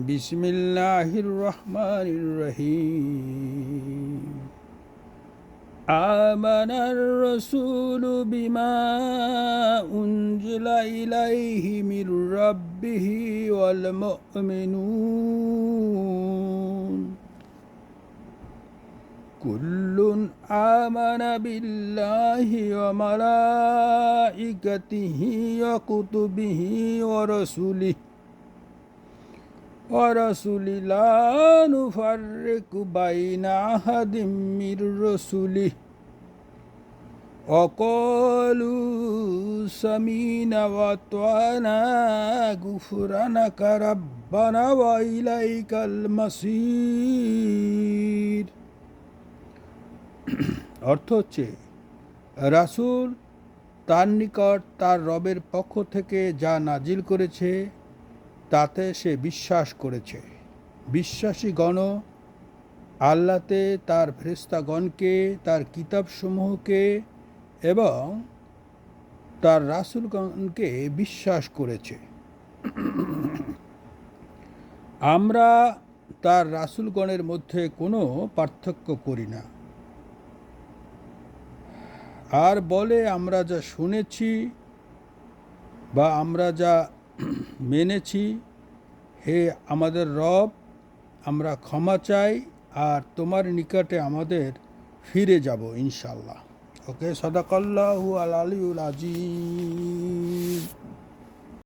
বিসমিল্লাহির রহমানির রহিম। আমানার রাসূলু বিমা উনজিলা ইলাইহি মির রাব্বিহি ওয়াল মুমিনুন কুল্লুন আমানা বিল্লাহি ওয়া মালাইকাতিহি ওয়া কুতুবিহি ওয়া রাসূলিহি ورسول لا نفرق بين أحد من رسله وقالوا سمعنا وأطعنا غفرانك ربنا وإليك المصير। অর্থ হচ্ছে, রাসূল তার নিকট তার রবের পক্ষ থেকে যা নাজিল করেছে তাতে সে বিশ্বাস করেছে। বিশ্বাসীগণ আল্লাহতে, তার ফেরেশতাগণকে, তার কিতাবসমূহকে এবং তার রাসূলগণকে বিশ্বাস করেছে। আমরা তার রাসূলগণের মধ্যে কোনো পার্থক্য করি না। আর বলে, আমরা যা শুনেছি বা আমরা যা মেনেছি, হে আমাদের রব, আমরা ক্ষমা চাই আর তোমার নিকটে আমাদের ফিরে যাব ইনশাআল্লাহ। ওকে, সাদাকাল্লাহু আল আলিয়ুল আযীম।